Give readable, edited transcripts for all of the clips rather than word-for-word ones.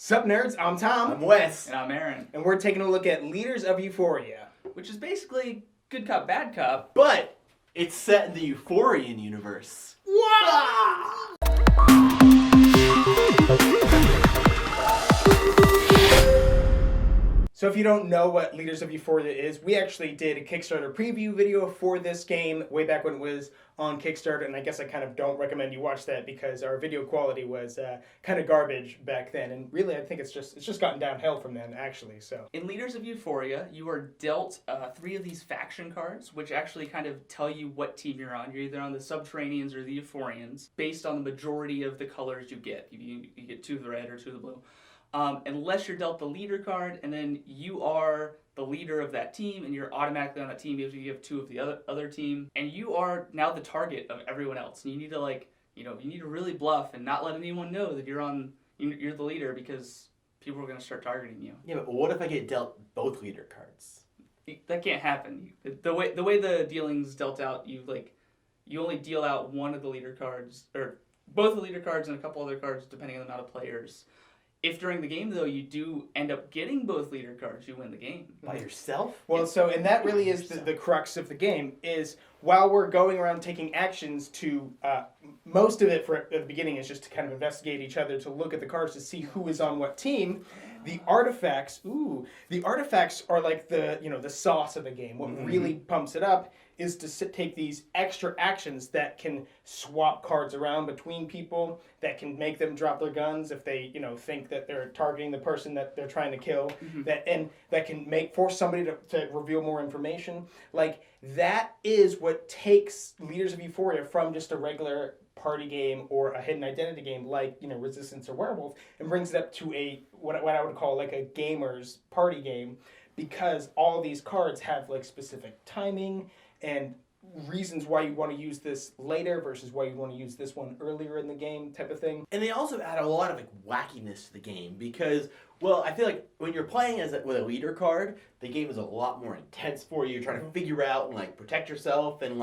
Sup, nerds? I'm Tom. I'm Wes. And I'm Aaron. And we're taking a look at Leaders of Euphoria. Which is basically good cop, bad cop. But it's set in the Euphorian universe. Wow! So if you don't know what Leaders of Euphoria is, we actually did a Kickstarter preview video for this game way back when it was on Kickstarter, and I guess I kind of don't recommend you watch that because our video quality was kind of garbage back then, and really I think it's just gotten downhill from then, actually. So in Leaders of Euphoria, you are dealt 3 of these faction cards, which actually kind of tell you what team you're on. You're either on the Subterraneans or the Euphorians, based on the majority of the colors you get. You get 2 of the red or 2 of the blue. Unless you're dealt the leader card, and then you are the leader of that team, and you're automatically on that team if you have 2 of the other team, and you are now the target of everyone else. And you need to you need to really bluff and not let anyone know that you're the leader, because people are going to start targeting you. Yeah, but what if I get dealt both leader cards? That can't happen. The way the dealing's dealt out, you only deal out 1 of the leader cards, or both the leader cards and a couple other cards depending on the amount of players. If during the game, though, you do end up getting both leader cards, you win the game. By yourself? Well, and that really is the crux of the game, is while we're going around taking actions to, most of it at the beginning is just to kind of investigate each other, to look at the cards to see who is on what team. The artifacts are like the sauce of the game. What really pumps it up is to take these extra actions that can swap cards around between people, that can make them drop their guns if they think that they're targeting the person that they're trying to kill, that can force somebody to reveal more information. Like, that is what takes Leaders of Euphoria from just a regular party game or a hidden identity game like Resistance or Werewolf, and brings it up to what I would call like a gamer's party game, because all these cards have like specific timing and reasons why you want to use this later versus why you want to use this one earlier in the game, type of thing. And they also add a lot of wackiness to the game because, well, I feel like when you're playing with a leader card, the game is a lot more intense for you. You're trying to figure out and protect yourself and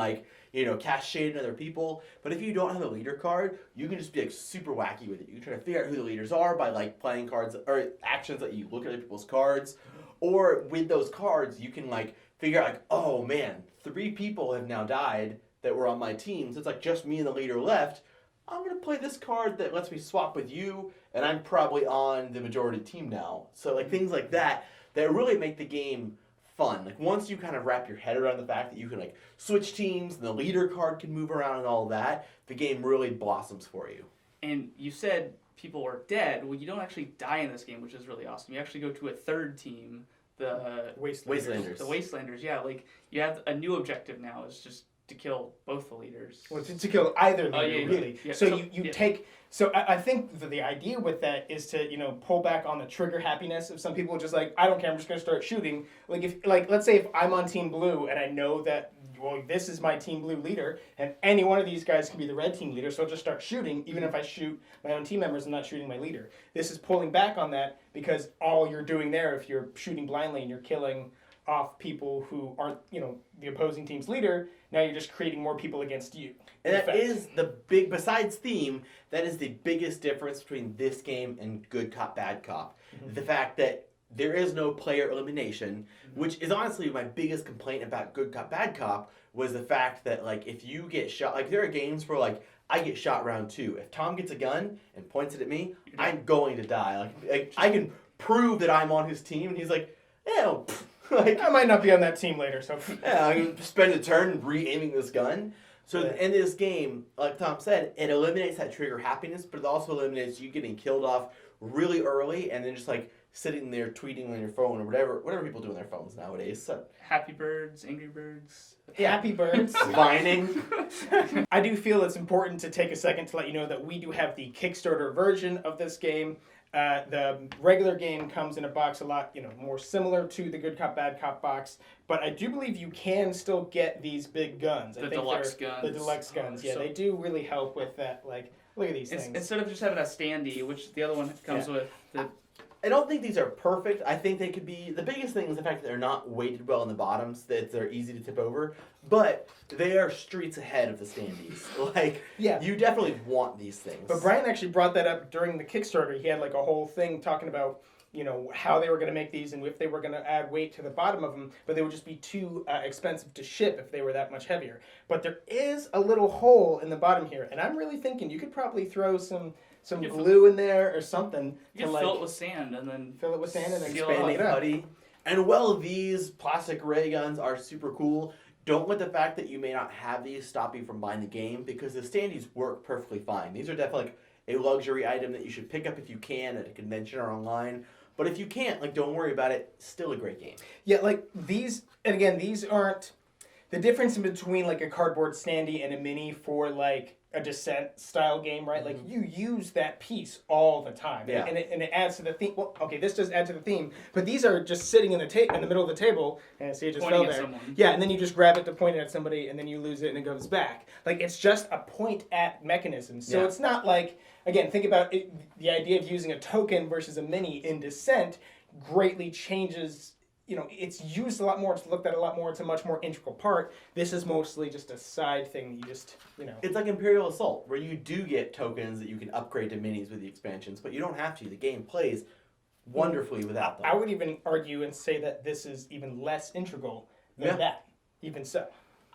cast shade on other people. But if you don't have a leader card, you can just be super wacky with it. You can try to figure out who the leaders are by playing cards or actions that you look at other people's cards. Or with those cards, you can figure out oh man, 3 people have now died that were on my team, so it's just me and the leader left. I'm going to play this card that lets me swap with you, and I'm probably on the majority team now. So things like that really make the game fun. Once you kind of wrap your head around the fact that you can switch teams and the leader card can move around and all that, the game really blossoms for you. And you said people are dead. Well, you don't actually die in this game, which is really awesome. You actually go to a 3rd team, the Wastelanders. The Wastelanders, yeah. You have a new objective now. It's just to kill both the leaders. Well, to kill either leader, really. Yeah. So you take... So I think the idea with that is to, pull back on the trigger happiness of some people just I don't care, I'm just going to start shooting. Let's say if I'm on Team Blue and I know that, this is my Team Blue leader, and any one of these guys can be the red team leader, so I'll just start shooting. Even if I shoot my own team members, I'm not shooting my leader. This is pulling back on that, because all you're doing there, if you're shooting blindly and you're killing off people who aren't, the opposing team's leader, now you're just creating more people against you. And that is besides theme, that is the biggest difference between this game and Good Cop, Bad Cop. The fact that there is no player elimination, which is honestly my biggest complaint about Good Cop, Bad Cop, was the fact that if you get shot, there are games where I get shot round 2. If Tom gets a gun and points it at me, I'm going to die. I can prove that I'm on his team, and he's I might not be on that team later, so... Yeah, I can spend a turn re-aiming this gun. So in this game, like Tom said, it eliminates that trigger happiness, but it also eliminates you getting killed off really early and then just sitting there tweeting on your phone or whatever people do on their phones nowadays. So, Happy Birds, Angry Birds. Happy Birds. Whining. I do feel it's important to take a second to let you know that we do have the Kickstarter version of this game. The regular game comes in a box a lot, more similar to the Good Cop, Bad Cop box, but I do believe you can still get these big guns. The deluxe guns. The deluxe guns, yeah, they do really help with that. Look at these things. Instead of just having a standee, which the other one comes with, I don't think these are perfect. I think they could be. The biggest thing is the fact that they're not weighted well in the bottoms, that they're easy to tip over, but they are streets ahead of the standees. Like, Yeah. you definitely want these things. But Brian actually brought that up during the Kickstarter. He had like a whole thing talking about, how they were going to make these and if they were going to add weight to the bottom of them, but they would just be too expensive to ship if they were that much heavier. But there is a little hole in the bottom here, and I'm really thinking you could probably throw some glue in there or something. You can fill it with sand and then fill it with sand and then seal expand it it up. putty. And while these plastic ray guns are super cool, don't let the fact that you may not have these stop you from buying the game, because the standees work perfectly fine. These are definitely like a luxury item that you should pick up if you can at a convention or online. But if you can't, don't worry about it. Still a great game. Yeah, like these, and again, these aren't the difference in between like a cardboard standee and a mini for like a Descent style game, right? Like you use that piece all the time, Yeah. and it adds to the theme. Well, okay, this does add to the theme, but these are just sitting in the middle of the table, and see it just Pointing fell at there. someone. Yeah, and then you just grab it to point it at somebody, and then you lose it, and it goes back. Like it's just a point at mechanism. So Yeah. it's not like, again, think about it, the idea of using a token versus a mini in Descent greatly changes. It's used a lot more. It's looked at a lot more. It's a much more integral part. This is mostly just a side thing that you just. It's like Imperial Assault, where you do get tokens that you can upgrade to minis with the expansions, but you don't have to. The game plays wonderfully without them. I would even argue and say that this is even less integral than that. Even so.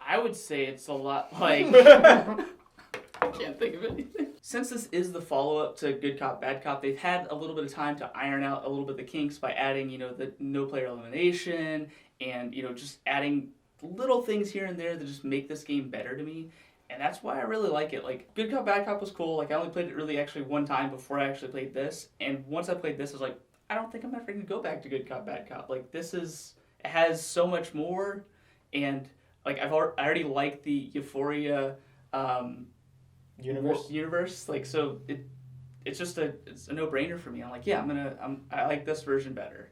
I would say it's a lot like I can't think of anything. Since this is the follow-up to Good Cop, Bad Cop, they've had a little bit of time to iron out a little bit of the kinks by adding, the no player elimination and, just adding little things here and there that just make this game better to me. And that's why I really like it. Like, Good Cop, Bad Cop was cool. Like, I only played it really actually one time before I actually played this. And once I played this, I was like, I don't think I'm ever going to go back to Good Cop, Bad Cop. Like, it has so much more. And, like, I already like the Euphoria universe. Like, so it's just a no-brainer for me. I'm like, yeah, I like this version better.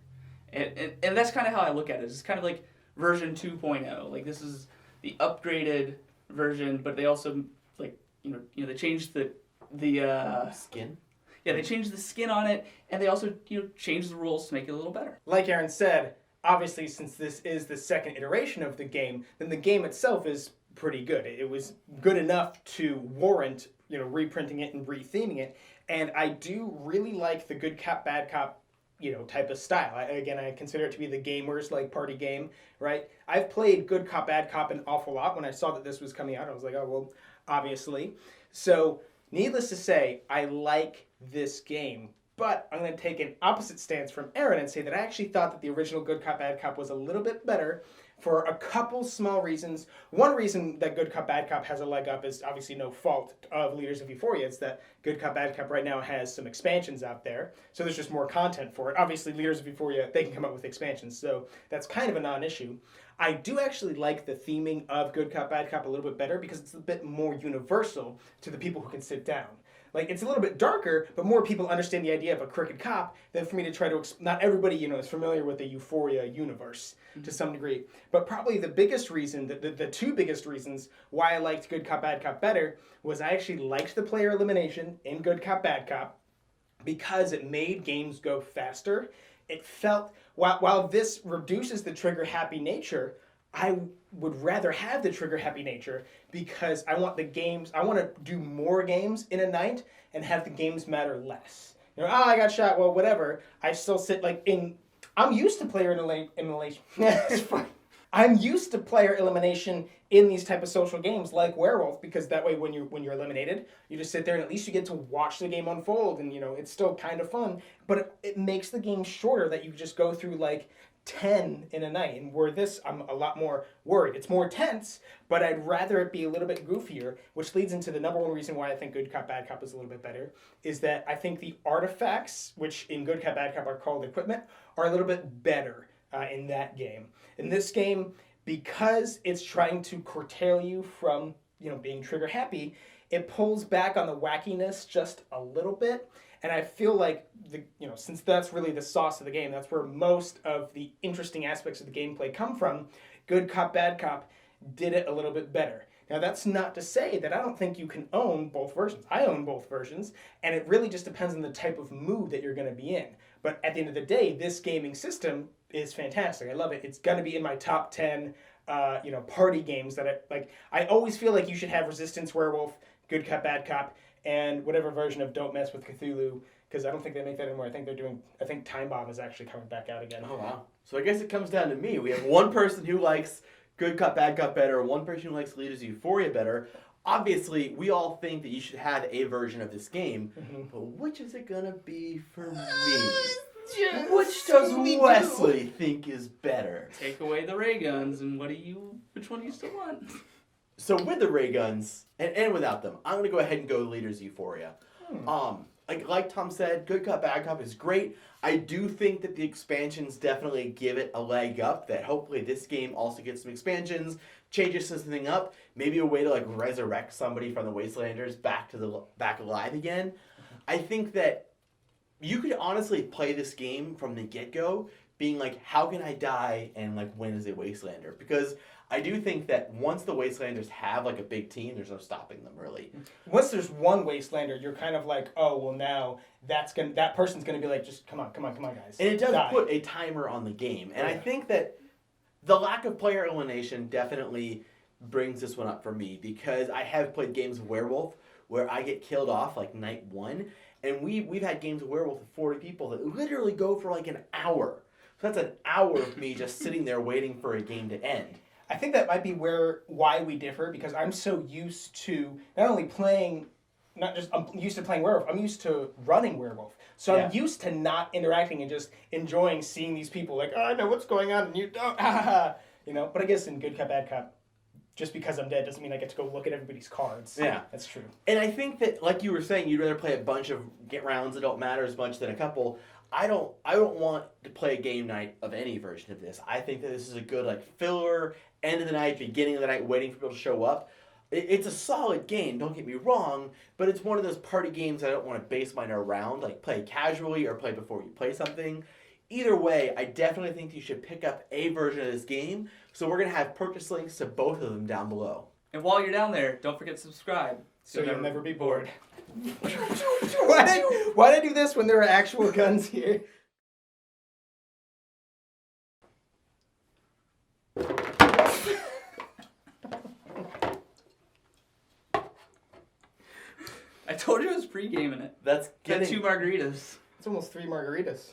And that's kind of how I look at it. It's kind of like version 2.0. Like, this is the upgraded version, but they also they changed the Skin? Yeah, they changed the skin on it, and they also changed the rules to make it a little better. Like Aaron said, obviously since this is the second iteration of the game, then the game itself is pretty good. It was good enough to warrant reprinting it and retheming it, and I do really like the Good Cop, Bad Cop type of style. I consider it to be the gamer's party game, right? I've played Good Cop, Bad Cop an awful lot. When I saw that this was coming out, I was like, oh, well, obviously. So, needless to say, I like this game, but I'm going to take an opposite stance from Aaron and say that I actually thought that the original Good Cop, Bad Cop was a little bit better for a couple small reasons. One reason that Good Cop, Bad Cop has a leg up is obviously no fault of Leaders of Euphoria. It's that Good Cop, Bad Cop right now has some expansions out there, so there's just more content for it. Obviously, Leaders of Euphoria, they can come up with expansions, so that's kind of a non-issue. I do actually like the theming of Good Cop, Bad Cop a little bit better because it's a bit more universal to the people who can sit down. Like, it's a little bit darker, but more people understand the idea of a crooked cop than for me to try to... Not everybody, is familiar with the Euphoria universe to some degree. But probably the biggest reason, the two biggest reasons why I liked Good Cop, Bad Cop better was I actually liked the player elimination in Good Cop, Bad Cop because it made games go faster. It felt... While this reduces the trigger-happy nature, I would rather have the trigger-happy nature because I want to do more games in a night and have the games matter less. I got shot, well, whatever. I still sit I'm used to player elimination. It's fine. I'm used to player elimination in these type of social games like Werewolf because that way when you're eliminated, you just sit there and at least you get to watch the game unfold and it's still kind of fun. But it makes the game shorter that you just go through 10 in a night, and where this, I'm a lot more worried. It's more tense, but I'd rather it be a little bit goofier, which leads into the number one reason why I think Good Cop, Bad Cop is a little bit better, is that I think the artifacts, which in Good Cop, Bad Cop are called equipment, are a little bit better in that game. In this game, because it's trying to curtail you from, being trigger happy, it pulls back on the wackiness just a little bit. And I feel like since that's really the sauce of the game, that's where most of the interesting aspects of the gameplay come from. Good Cop, Bad Cop did it a little bit better. Now that's not to say that I don't think you can own both versions. I own both versions, and it really just depends on the type of mood that you're going to be in. But at the end of the day, this gaming system is fantastic. I love it. It's gonna be in my top 10, party games that I like. I always feel like you should have Resistance Werewolf, Good Cop, Bad Cop, and whatever version of Don't Mess with Cthulhu. Because I don't think they make that anymore. I think Time Bomb is actually coming back out again. Oh wow! So I guess it comes down to me. We have one person who likes Good Cop, Bad Cop better, one person who likes Leaders Euphoria better. Obviously, we all think that you should have a version of this game, but which is it gonna be for me? Which does Wesley think is better? Take away the ray guns, and which one do you still want? So with the ray guns and without them, I'm gonna go ahead and go Leaders Euphoria. Like Tom said, Good Cop, Bad Cop is great. I do think that the expansions definitely give it a leg up, that hopefully this game also gets some expansions, changes something up, maybe a way to like resurrect somebody from the Wastelanders back alive again. I think that you could honestly play this game from the get-go being like, how can I die and like win as a Wastelander? Because I do think that once the Wastelanders have like a big team, there's no stopping them really. Once there's one Wastelander, you're kind of like, oh well, now that person's gonna be like, just come on, guys. And it does die. put a timer on the game, and I think that the lack of player elimination definitely brings this one up for me, because I have played games of Werewolf where I get killed off like night one, and we've had games of Werewolf with 40 people that literally go for like an hour. So that's an hour of me just sitting there waiting for a game to end. I think that might be why we differ, because I'm so used to not only playing, I'm used to playing Werewolf, I'm used to running Werewolf. So I'm used to not interacting and just enjoying seeing these people like, oh, I know what's going on and you don't, But I guess in Good Cop, Bad Cop, just because I'm dead doesn't mean I get to go look at everybody's cards. Yeah. That's true. And I think that, like you were saying, you'd rather play a bunch of rounds that don't matter as much than a couple. I don't want to play a game night of any version of this. I think that this is a good like filler, end of the night, beginning of the night, waiting for people to show up. It's a solid game, don't get me wrong, but it's one of those party games I don't want to base mine around, like play casually or play before you play something. Either way, I definitely think you should pick up a version of this game, so we're going to have purchase links to both of them down below. And while you're down there, don't forget to subscribe. So you'll never be bored. Why'd I do this when there are actual guns here? I told you I was pre-gaming it. That's Get getting... 2 margaritas. It's almost 3 margaritas.